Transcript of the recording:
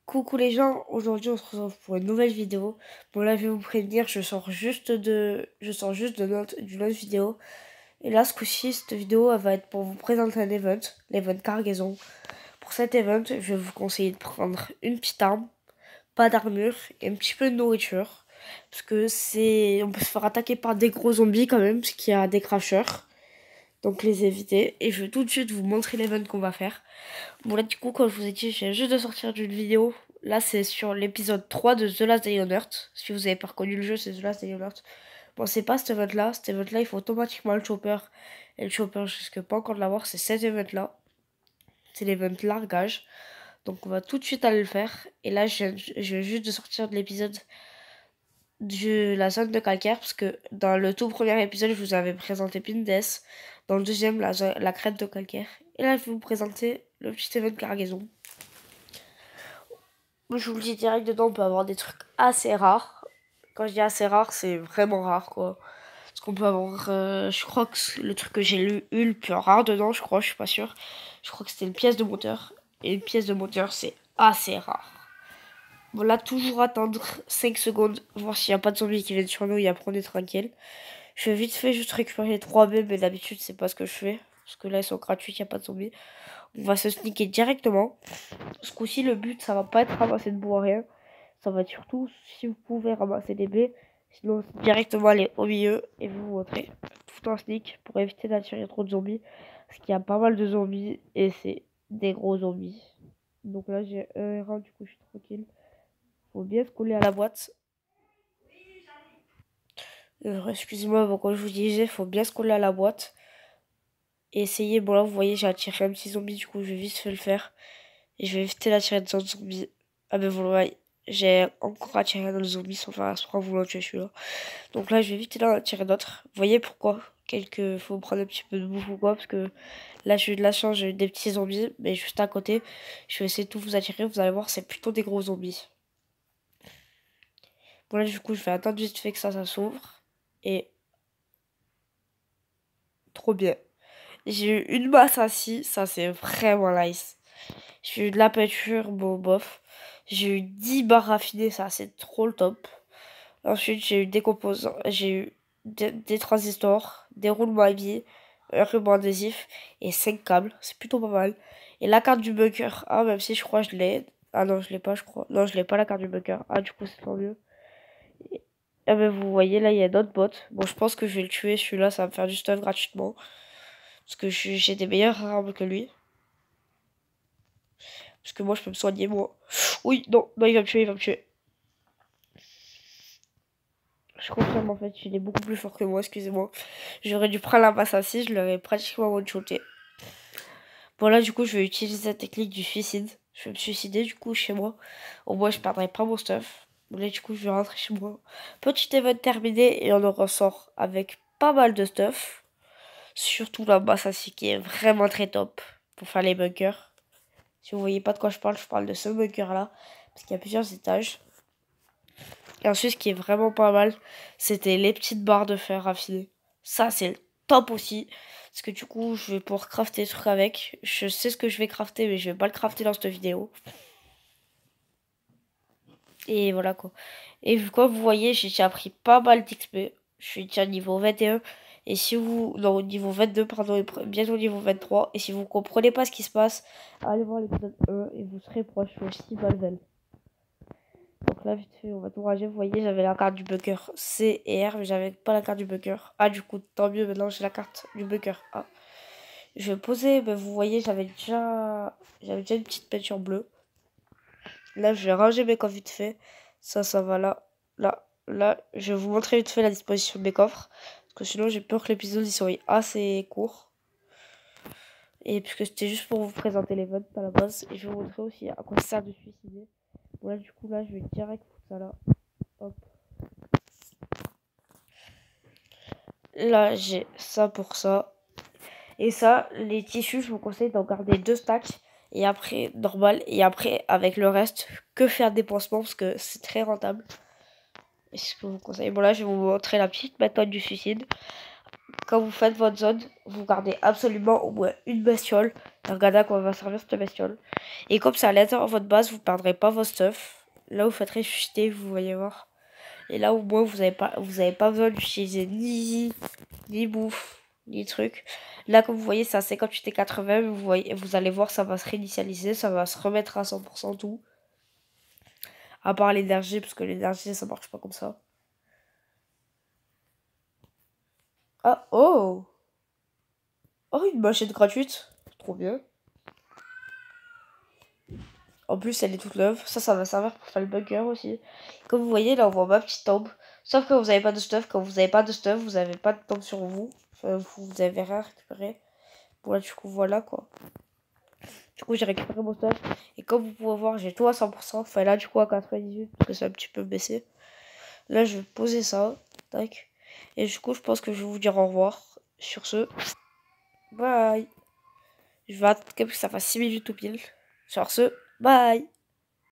Coucou les gens, aujourd'hui on se retrouve pour une nouvelle vidéo. Bon là je vais vous prévenir, je sors juste d'une autre vidéo. Et là ce coup-ci, cette vidéo elle va être pour vous présenter un event, l'event cargaison. Pour cet event, je vais vous conseiller de prendre une petite arme, pas d'armure et un petit peu de nourriture. Parce que on peut se faire attaquer par des gros zombies quand même, parce qu'il y a des crashers. Donc les éviter. Et je vais tout de suite vous montrer l'event qu'on va faire. Bon là du coup comme je vous ai dit, je viens juste de sortir d'une vidéo. Là c'est sur l'épisode 3 de The Last Day on Earth. Si vous avez pas reconnu le jeu, c'est The Last Day on Earth. Bon c'est pas cet event là. Cet event là il faut automatiquement le chopper. Et le chopper je risque pas encore de l'avoir. C'est cet event là. C'est l'event largage. Donc on va tout de suite aller le faire. Et là je viens juste de sortir de l'épisode de la zone de calcaire. Parce que dans le tout premier épisode je vous avais présenté Pindes. Dans le deuxième la crête de calcaire. Et là je vais vous présenter le petit event cargaison. Moi, je vous le dis direct, dedans, on peut avoir des trucs assez rares. Quand je dis assez rare, c'est vraiment rare, quoi. Parce qu'on peut avoir, je crois que le truc que j'ai eu le plus rare dedans, je suis pas sûre. Je crois que c'était une pièce de moteur. Et une pièce de moteur, c'est assez rare. Bon, là, toujours attendre 5 secondes, voir s'il n'y a pas de zombies qui viennent sur nous et après on est tranquille. Je vais vite fait juste récupérer les 3 B, mais d'habitude, c'est pas ce que je fais. Parce que là, ils sont gratuits, il n'y a pas de zombies. On va se sneaker directement. Ce coup-ci, le but, ça va pas être ramasser de bois, rien. Ça va être surtout si vous pouvez ramasser des baies. Sinon, directement aller au milieu et vous montrer tout en sneak pour éviter d'attirer trop de zombies. Parce qu'il y a pas mal de zombies et c'est des gros zombies. Donc là, j'ai un R1, du coup, je suis tranquille. Faut bien se coller à la boîte. Excusez-moi, bon, comme je vous disais, faut bien se coller à la boîte. Et essayer, bon là, vous voyez, j'ai attiré un petit zombie, du coup, je vais vite fait le faire. Et je vais éviter d'attirer de zombies. Ah ben voilà, j'ai encore attiré dans le zombie sans faire exprès en voulant tuer celui-là. Donc là, je vais éviter d'en attirer d'autres. Vous voyez pourquoi? Faut prendre un petit peu de bouffe ou quoi, parce que là, j'ai eu de la chance, j'ai eu des petits zombies, mais juste à côté, je vais essayer de tout vous attirer. Vous allez voir, c'est plutôt des gros zombies. Bon là, du coup, je vais attendre vite fait que ça s'ouvre. Et trop bien. J'ai eu une masse assis, ça c'est vraiment nice. J'ai eu de la peinture, bon bof. J'ai eu 10 barres raffinées, ça c'est trop le top. Ensuite, j'ai eu des composants, j'ai eu des transistors, des roulements à billes, un ruban adhésif et 5 câbles. C'est plutôt pas mal. Et la carte du bunker. Ah, même si je crois que je l'ai. Ah non, je l'ai pas, je crois. Non, je l'ai pas la carte du bunker. Ah, du coup, c'est tant mieux. Ah, ben vous voyez, là, il y a d'autres bots. Bon, je pense que je vais le tuer. Celui-là, ça va me faire du stuff gratuitement. Parce que j'ai des meilleures armes que lui. Parce que moi, je peux me soigner, moi. Oui, non, non, il va me tuer, il va me tuer. Je confirme, en fait, il est beaucoup plus fort que moi, excusez-moi. J'aurais dû prendre la masse assis, je l'aurais pratiquement one-shoté. Bon, là, du coup, je vais utiliser la technique du suicide. Je vais me suicider, du coup, chez moi. Au moins, je perdrai pas mon stuff. Bon, là, du coup, je vais rentrer chez moi. Petit event terminé, et on en ressort avec pas mal de stuff. Surtout la masse assis qui est vraiment très top pour faire les bunkers. Si vous voyez pas de quoi je parle de ce bunker-là. Parce qu'il y a plusieurs étages. Et ensuite, ce qui est vraiment pas mal, c'était les petites barres de fer raffinées. Ça, c'est le top aussi. Parce que du coup, je vais pouvoir crafter des trucs avec. Je sais ce que je vais crafter, mais je vais pas le crafter dans cette vidéo. Et voilà quoi. Et vu quoi, vous voyez, j'ai déjà pris pas mal d'XP. Je suis déjà niveau 21. Et si vous... Non, niveau 22, pardon, et bientôt niveau 23. Et si vous comprenez pas ce qui se passe, allez voir l'épisode 1 et vous serez proche aussi Valvel. Donc là, vite fait, on va tout ranger. Vous voyez, j'avais la carte du bunker C et R, mais j'avais pas la carte du bunker A. Du coup, tant mieux, maintenant j'ai la carte du bunker A. Je vais poser, ben, vous voyez, j'avais déjà une petite peinture bleue. Là, je vais ranger mes coffres vite fait. Ça va là, là, là. Je vais vous montrer vite fait la disposition de mes coffres. Parce que sinon, j'ai peur que l'épisode il soit assez court. Et puisque c'était juste pour vous présenter les votes à la base. Et je vais vous montrer aussi à quoi ça sert de suicider. Bon, là, du coup, là, je vais direct foutre ça là. Hop. Là, j'ai ça pour ça. Et ça, les tissus, je vous conseille d'en garder 2 stacks. Et après, normal. Et après, avec le reste, que faire des pansements parce que c'est très rentable. Et c'est ce que je vous conseille. Bon, là, je vais vous montrer la petite méthode du suicide. quand vous faites votre zone, vous gardez absolument au moins une bestiole. Et regardez à quoi va servir cette bestiole. Et comme ça, à l'intérieur de votre base, vous ne perdrez pas vos stuff. Là, vous faites ressusciter, vous voyez voir. Et là, au moins, vous avez pas besoin d'utiliser ni bouffe, ni truc. Là, comme vous voyez, c'est à 58 et 80. Vous allez voir, ça va se réinitialiser. Ça va se remettre à 100% tout. À part l'énergie, parce que l'énergie, ça marche pas comme ça. Ah, oh! Oh, une machine gratuite. Trop bien. En plus, elle est toute neuve. Ça va servir pour faire le bunker aussi. Comme vous voyez, là, on voit ma petite tombe. Sauf que vous n'avez pas de stuff. Quand vous n'avez pas de stuff, vous n'avez pas de tombe sur vous. Enfin, vous avez rien récupéré. Bon, là, du coup, voilà, quoi. Du coup, j'ai récupéré mon stuff. Et comme vous pouvez voir, j'ai tout à 100%. Enfin, là, du coup, à 98, parce que c'est un petit peu baissé. Là, je vais poser ça. Tac. Et du coup, je pense que je vais vous dire au revoir. Sur ce, bye. Je vais attendre que ça fasse 6 minutes tout pile. Sur ce, bye.